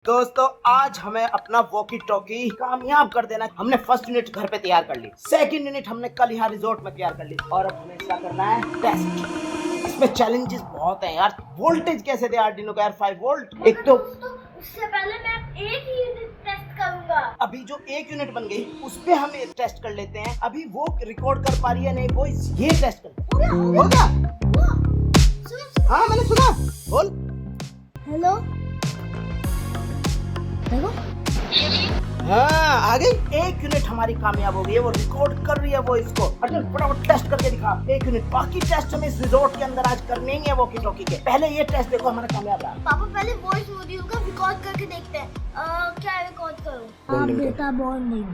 दोस्तों आज हमें अपना वॉकी टॉकी कामयाब कर देना। हमने फर्स्ट यूनिट घर पे तैयार कर ली, सेकंड यूनिट हमने कल यहाँ रिजॉर्ट में तैयार कर ली और अब हमें क्या करना है, टेस्ट। इसमें चैलेंजेस बहुत हैं यार। वोल्टेज कैसे दे आर्डिनो का यार 5 वोल्ट। एक तो उससे पहले मैं एक यूनिट टेस्ट करूंगा। अभी जो एक यूनिट बन गई उस पे हम टेस्ट कर लेते हैं। अभी वो रिकॉर्ड कर पा रही है नहीं वॉइस, ये टेस्ट कर। हो गया? हाँ मैंने सुना। बोल हेलो देखो। हाँ आ गई। एक यूनिट हमारी कामयाब हो गई है, वो रिकॉर्ड कर रही है वो इसको। अर्जुन फटाफट टेस्ट करके दिखा एक यूनिट। बाकी टेस्ट हमें इस रिजॉर्ट के अंदर आज करने ही है वॉकी टॉकी के। पहले ये टेस्ट देखो हमारा कामयाब रहा। पापा पहले वॉइस मॉड्यूल का रिकॉर्ड करके देखते हैं। क्या रिकॉर्ड करूं? आप बेटा बॉन्डिंग।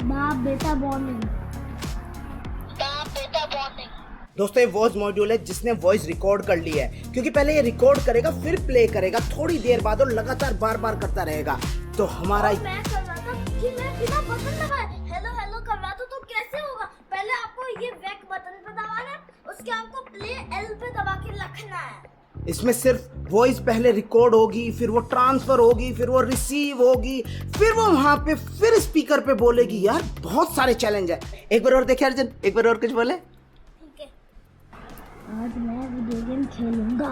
बाप बेटा बॉन्डिंग। दोस्तों ये वॉइस मॉड्यूल है जिसने वॉइस रिकॉर्ड कर ली है, क्योंकि पहले ये रिकॉर्ड करेगा फिर प्ले करेगा थोड़ी देर बाद और लगातार बार बार करता रहेगा। तो हमारा मैं कर रहा था कि मैं बिना बटन दबाए हेलो हेलो कर रहा था, तो कैसे होगा? पहले आपको ये बैक बटन पे दबाना है, उसके आपको प्ले एल पे दबा के रखना है। इसमें सिर्फ वॉइस पहले रिकॉर्ड होगी, फिर वो ट्रांसफर होगी, फिर वो रिसीव होगी, फिर वो वहां पे फिर स्पीकर पे बोलेगी। यार बहुत सारे चैलेंज है। एक बार और देखे अर्जुन, एक बार और कुछ बोले। आज मैं वीडियो गेम खेलूंगा।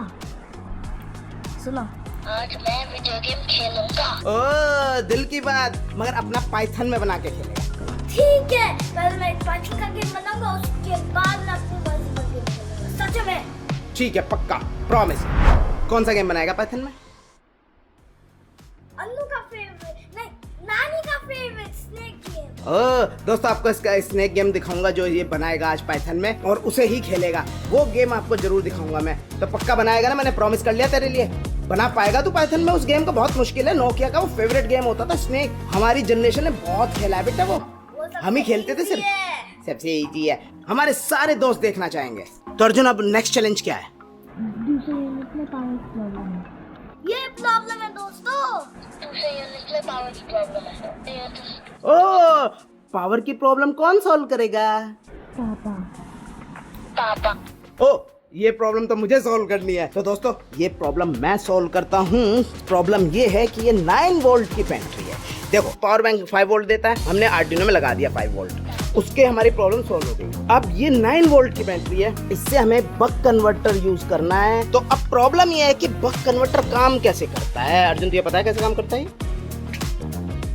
सुनो, आज मैं वीडियो गेम खेलूंगा। ओ दिल की बात, मगर अपना पाइथन में बना के खेलेगा। ठीक है, पहले मैं पाइथन का गेम बनाऊंगा, उसके बाद मैं अपनी मर्जी का गेम खेलूंगा। सच में? ठीक है पक्का, प्रॉमिस। कौन सा गेम बनाएगा पाइथन में? अन्नू का फेवरेट, नहीं नानी का फेवरेट स्नेक गेम। दोस्तों आपको इसका स्नेक गेम दिखाऊंगा जो ये बनाएगा आज पाइथन में, और उसे ही खेलेगा। वो गेम आपको जरूर दिखाऊंगा मैं। तो पक्का बनाएगा ना? मैंने प्रॉमिस कर लिया तेरे लिए। बना पाएगा तू पाइथन में? उस गेम को बहुत मुश्किल है। नोकिया का वो फेवरेट गेम होता था स्नेक। हमारी जनरेशन ने बहुत खेला है बेटा वो हम ही खेलते थे। सिर्फ सबसे इजी है, हमारे सारे दोस्त देखना चाहेंगे। तो अर्जुन अब नेक्स्ट चैलेंज क्या है? दूसरे यूनिट में पावर की प्रॉब्लम है। ये प्रॉब्लम है दोस्तों, दूसरे यूनिट में पावर की प्रॉब्लम है। ओ पावर की प्रॉब्लम कौन सॉल्व करेगा? पापा। ओ ये प्रॉब्लम तो मुझे सॉल्व करनी है। तो दोस्तों ये प्रॉब्लम मैं सॉल्व करता हूँ। प्रॉब्लम ये है कि ये 9 वोल्ट की बैटरी है। देखो पावर बैंक 5 वोल्ट देता है, हमने आर्डिनो में लगा दिया 5 वोल्ट, उसके हमारी प्रॉब्लम सॉल्व हो गई। अब ये 9 वोल्ट की बैटरी है, इससे हमें बक कन्वर्टर यूज करना है। तो अब प्रॉब्लम ये है कि बक कन्वर्टर काम कैसे करता है। अर्जुन तुझे पता है कैसे काम करता है?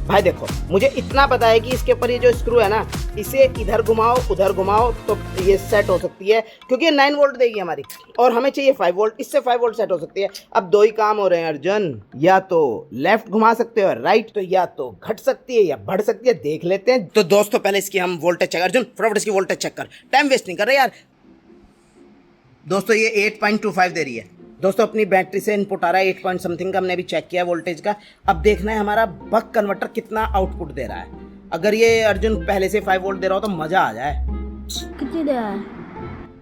भाई देखो मुझे इतना पता है कि इसके ऊपर ये जो स्क्रू है ना, इसे इधर घुमाओ उधर घुमाओ तो ये सेट हो सकती है, क्योंकि ये 9 वोल्ट देगी हमारी और हमें चाहिए 5 वोल्ट। इससे 5 वोल्ट सेट हो सकती है। अब दो ही काम हो रहे हैं अर्जुन, या तो लेफ्ट घुमा सकते हो राइट, तो या तो घट सकती है या बढ़ सकती है, देख लेते हैं। तो दोस्तों पहले इसकी हम वोल्टेज चेक। अर्जुन फटाफट इसकी वोल्टेज चेक कर, टाइम वेस्ट नहीं कर रहे यार। दोस्तों ये 8.25 दे रही है। दोस्तों अपनी बैटरी से इनपुट आ रहा है 8 पॉइंट समथिंग का, हमने भी चेक किया वोल्टेज का। अब देखना है हमारा बक कन्वर्टर कितना आउटपुट दे रहा है। अगर ये अर्जुन पहले से 5 वोल्ट दे रहा हो तो मजा आ जाए। कितनी दे रहा है?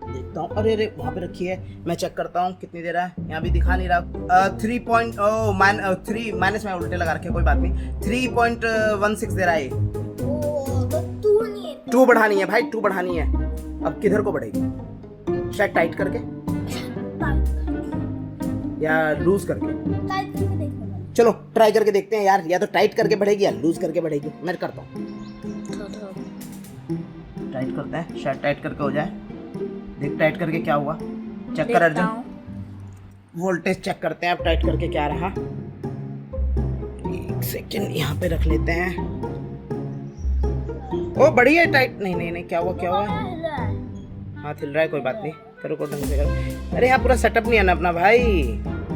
देखता हूँ। अरे अरे वहाँ पे रखी है, मैं चेक करता हूँ कितनी दे रहा है। यहाँ भी दिखा नहीं रहा। 3 माइनस में उल्टे लगा रखे, कोई बात नहीं। 3.16 दे रहा है। तो 2 नहीं है, 2 बढ़ानी है भाई, 2 बढ़ानी है। अब किधर को बढ़ेगी? शायद टाइट करके या लूज करके। टाइट करके देखो। चलो ट्राई करके देखते हैं यार, या तो टाइट करके बढ़ेगी या लूज करके बढ़ेगी। मैं करता हूँ, टाइट करते हैं, शायद टाइट करके हो जाए। देख टाइट करके क्या हुआ, चेक कर अर्जुन। वोल्टेज चेक करते हैं अब टाइट करके क्या रहा। एक सेकंड यहाँ पे रख लेते हैं। ओ बढ़िया टाइट। नहीं क्या हुआ हाथ हिल रहा है, कोई बात नहीं। करो ढंग से करो। अरे यहाँ पूरा सेटअप नहीं है ना अपना भाई।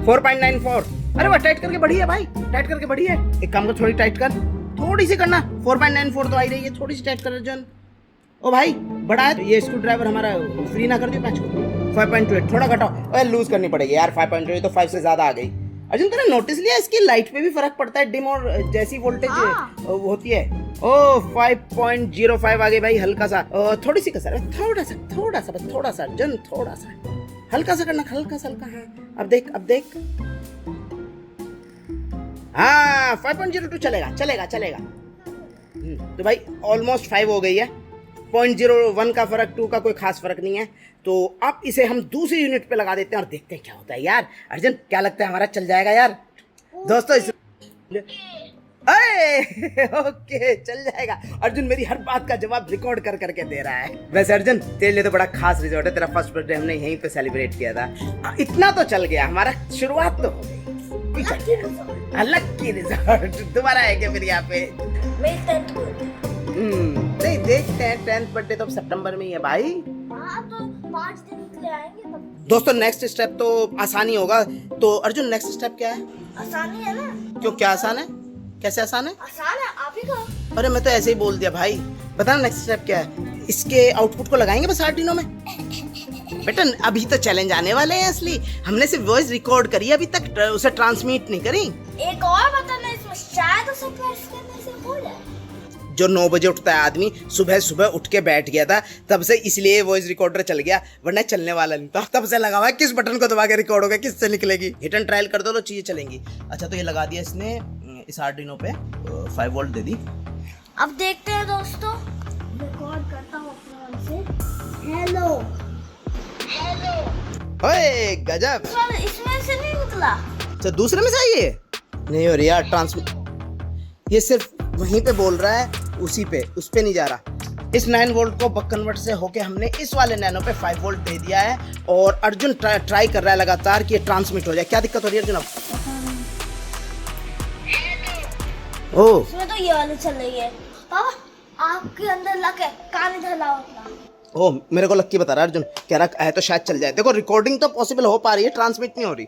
4.94। अरे वाह टाइट करके बढ़िया भाई, टाइट करके बढ़िया। एक काम कर, थोड़ी टाइट कर, थोड़ी सी करना। 4.94 तो आ ही रही है, थोड़ी सी टाइट कर अर्जुन। ओ भाई बड़ा है ये स्क्रू ड्राइवर हमारा, फ्री ना कर दियो मैच को। 5.28 थोड़ा घटाओ। अरे लूज करनी पड़ेगी यार, 5.28 तो 5 से ज्यादा आ गई। अर्जुन तूने नोटिस लिया इसकी लाइट पे भी फर्क पड़ता है, डिम और जैसी वोल्टेज होती है। ओ 5.05 आ गई भाई, हल्का सा। थोड़ी सी कसर है, थोड़ा सा अर्जुन, थोड़ा सा हल्का सा करना, हल्का सा हल्का। हाँ अब देख हाँ 5.02 चलेगा। तो भाई ऑलमोस्ट 5 हो गई है। 0.01 का फर्क, 2 का कोई खास फर्क नहीं है। तो अब इसे हम दूसरी यूनिट पे लगा देते हैं और देखते हैं क्या होता है। यार अर्जुन क्या लगता है हमारा चल जाएगा यार? दोस्तों इस अरे ओके चल जाएगा। अर्जुन मेरी हर बात का जवाब रिकॉर्ड कर करके दे रहा है। वैसे अर्जुन तेरे लिए तो बड़ा खास रिजल्ट है, तेरा फर्स्ट बर्थडे हमने यहीं पे सेलिब्रेट किया था। इतना तो चल गया, हमारा शुरुआत तो हो गई। अलग की रिजल्ट दोबारा है क्या फिर यहाँ पे? नहीं देखते हैं, 10th बर्थडे तो सितंबर में ही है भाई। हाँ तो 5 दिन के लिए आएंगे तब। दोस्तों नेक्स्ट स्टेप तो आसानी होगा। तो अर्जुन नेक्स्ट स्टेप क्या है? आसानी है ना? क्यों क्या आसान है? कैसे आसान है? आसान है, आप ही कहो। अरे मैं तो ऐसे ही बोल दिया भाई। बता ना नेक्स्ट स्टेप क्या है? इसके आउटपुट को लगाएंगे बस आर्डिनो में। बेटा अभी तो चैलेंज आने वाले हैं असली। हमने सिर्फ वॉइस रिकॉर्ड करी है, अभी तक उसे ट्रांसमिट नहीं करी। एक और बताना, इसमें शायद उसे प्रेस करने से हो जाए। जो 9 बजे उठता है आदमी, सुबह सुबह उठ के बैठ गया था, तब से इसलिए वॉइस रिकॉर्डर चल गया, वरना चलने वाला नहीं था। तब से लगा हुआ है किस बटन को दबा के रिकॉर्ड होगा, किससे निकलेगी। हिट एंड ट्रायल कर दो तो चीजें चलेंगी। अच्छा तो ये लगा दिया इसने इस आर्डिनो पे, 5 वोल्ट दे दी। अब देखते हैं दोस्तों, रिकॉर्ड करता हूँ अपने मन से। Hello hello. ओए गजब। इसमें से नहीं निकला। तो दूसरे में से आई है? नहीं हो रही यार ट्रांसमिट। ये सिर्फ वहीं पे बोल रहा है, उसी पे, उस पे नहीं जा रहा। इस 9 वोल्ट को बक कन्वर्ट से होके हमने इस वाले नैनो पे 5 वोल्ट दे दिया है और अर्जुन ट्राई कर रहा है लगातार कि ये ट्रांसमिट हो जाए। क्या दिक्कत हो रही है अर्जुन अब? ओह इसमें तो ये वाली चल रही है। पापा आपके अंदर लक है, कान इधर लाओ अपना। ओह मेरे को लक्की बता रहा है अर्जुन, कह रहा है तो शायद चल जाए। देखो रिकॉर्डिंग तो पॉसिबल हो पा रही है, ट्रांसमिट नहीं हो रही।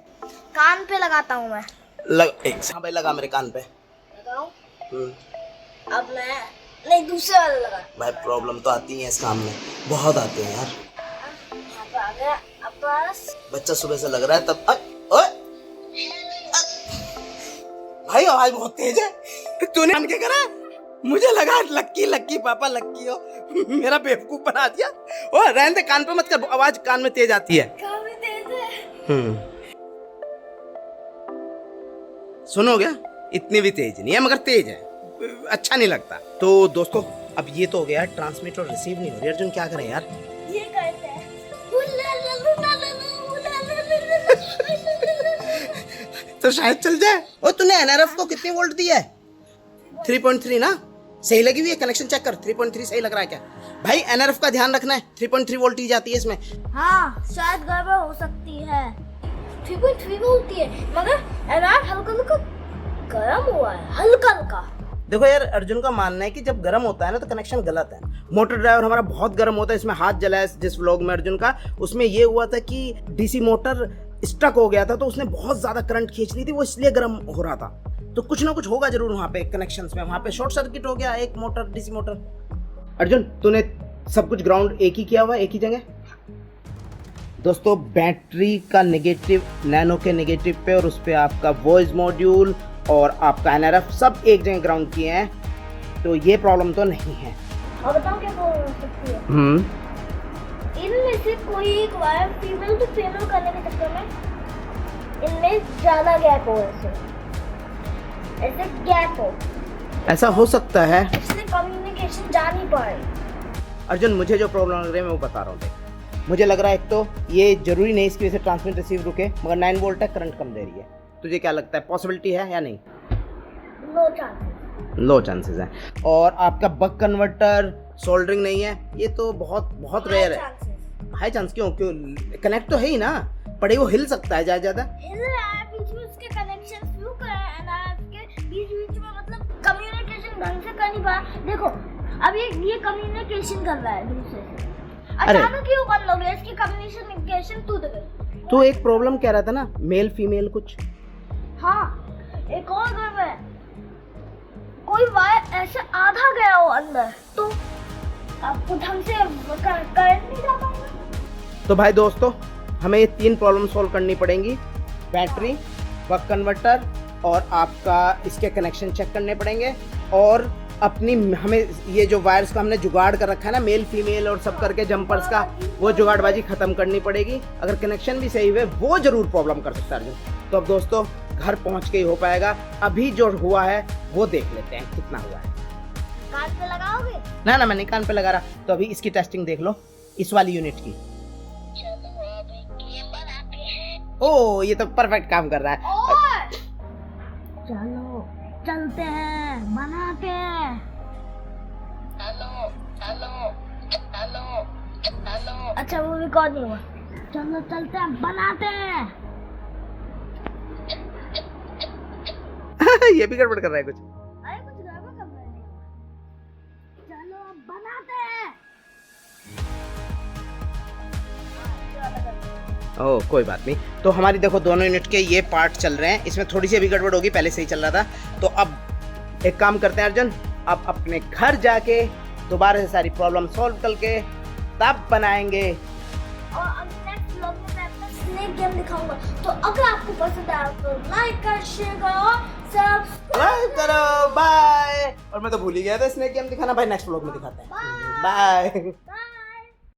कान पे लगाता हूँ मैं। हाँ भाई लगा मेरे कान पे। लगाऊं? अब मैं नहीं, दूसरे वाला लगा। भाई प्रॉब्लम तो आती है इस काम में, बहुत आते हैं यार। यहाँ पे आ गया। अब बस बच्चा सुबह से लग रहा है तब। ओए भाई आवाज बहुत तेज है। तूने आन के करा? मुझे लगा लक्की लक्की पापा लक्की हो। मेरा बेवकूफ बना दिया। ओ रहने दे, कान पे मत कर, आवाज कान में तेज आती है। कान में तेज है। सुनो क्या, इतनी भी तेज नहीं है मगर तेज है, अच्छा नहीं लगता। तो दोस्तों अब ये तो हो गया, ट्रांसमिट और रिसीव नहीं हो रही। अर्जुन क्या करें यार? ये करते हैं। तो शायद चल जाए। ओ तूने एनआरएफ को कितनी वोल्ट दी है? 3.3 ना? सही लगी हुई है? कनेक्शन चेक कर, 3.3 सही लग रहा है क्या? भाई एनआरएफ का ध्यान रखना है, 3.3 वोल्ट ही जाती है इसमें। हाँ शायद गड़बड़ हो सकती है। 3.3 होती है मगर एनआर हल्का हल्का गर्म हुआ है, हल्का हल्का। देखो यार अर्जुन का मानना है कि जब गर्म होता है ना तो कनेक्शन गलत है। मोटर ड्राइवर हमारा बहुत गर्म होता है, इसमें हाथ जला है। जिस व्लॉग में अर्जुन का, उसमें ये हुआ था कि डीसी मोटर स्टक हो गया था, तो उसने बहुत ज्यादा करंट खींच ली थी, वो इसलिए गर्म हो रहा था। तो कुछ ना कुछ होगा जरूर वहाँ पे कनेक्शंस में, वहाँ पे शॉर्ट सर्किट हो गया एक मोटर, डीसी मोटर। अर्जुन तूने सब कुछ ग्राउंड एक ही किया हुआ, एक ही जगह? दोस्तों बैटरी का नेगेटिव नैनो के नेगेटिव पे और उस पे आपका वॉइस मॉड्यूल और आपका एनआरएफ सब एक जगह ग्राउंड किए हैं, तो ये प्रॉब्लम तो नहीं है। और बताओ क्या प्रॉब्लम हो सकती है? इनमें से कोई एक वायर फीमेल टू फीमेल करने के चक्कर में इनमें ज्यादा गैप हो, ऐसे गैप हो, ऐसा हो सकता है, इसलिए कम्युनिकेशन जा नहीं पा रही। अर्जुन मुझे जो प्रॉब्लम लग रही है मैं वो बता रहा हूँ। देख मुझे लग रहा है एक तो ये जरूरी नहीं इसकी वजह से ट्रांसमिट रिसीव रुके, मगर 9 वोल्ट है, करंट कम दे रही है। तुझे क्या लगता है, पॉसिबिलिटी है या नहीं? No chances. लो चांसेस है। और आपका बक कन्वर्टर सोल्डरिंग नहीं है, ये तो बहुत बहुत रेयर है। हाई चांस क्यों? कनेक्ट तो है ही ना, पड़े वो हिल सकता है ज्यादा। हिल रहा है, बीच में उसके कनेक्शन फ्लू कर रहा है ना, आपके बीच में मतलब कम्युनिकेशन ढंग से कर नहीं पा। देखो अब ये कम्युनिकेशन कर रहा है दूसरे से, अचानक क्यों बंद हो गया? इसकी कम्युनिकेशन टूट गई। तो एक प्रॉब्लम कह रहा था ना, मेल फीमेल कुछ। हाँ एक और गड़बड़ है, कोई वायर ऐसे आधा गया हो अंदर, तो आपको ढंग से करंट नहीं जा पाएगा। तो भाई दोस्तों हमें ये 3 प्रॉब्लम सॉल्व करनी पड़ेंगी, बैटरी, बक कन्वर्टर और आपका इसके कनेक्शन चेक करने पड़ेंगे। और अपनी हमें ये जो वायर्स का हमने जुगाड़ कर रखा है ना, मेल फीमेल और सब करके जंपर्स का, वो जुगाड़बाजी खत्म करनी पड़ेगी। अगर कनेक्शन भी सही हुए वो जरूर प्रॉब्लम कर सकता है अर्जुन। तो अब दोस्तों घर पहुंच के ही हो पाएगा। अभी जो हुआ है वो देख लेते हैं कितना हुआ है। कान पे लगाओगे? ना ना मैं नहीं कान पे लगा रहा। तो अभी इसकी टेस्टिंग देख लो, इस वाली यूनिट की। ओ ये तो परफेक्ट काम कर रहा है। और चलो चलते हैं, बनाते हैं। अच्छा वो रिकॉर्ड नहीं हुआ। चलो चलते हैं, बनाते हैं। ये भी गड़बड़ कर रहा है कुछ। अरे कुछ गड़बड़ कर रहे हैं। चलो अब बनाते हैं। ओह कोई बात नहीं। तो हमारी देखो दोनों यूनिट के ये पार्ट चल रहे हैं, इसमें थोड़ी सी अभी गड़बड़ होगी, पहले सही चल रहा था। तो अब एक काम करते हैं अर्जुन, अब अपने घर जाके दोबारा से सारी प्रॉब्लम सॉल्व करके तब बनाएंगे। और अब नेक्स्ट व्लॉग में मैं अपना स्नेक गेम दिखाऊंगा। तो अगर आपको पसंद आया तो लाइक कर, शेयर करो, सब्सक्राइब करो। बाय। और मैं तो भूल ही गया था स्नेक गेम दिखाना। भाई नेक्स्ट व्लॉग में दिखाते हैं। बाय।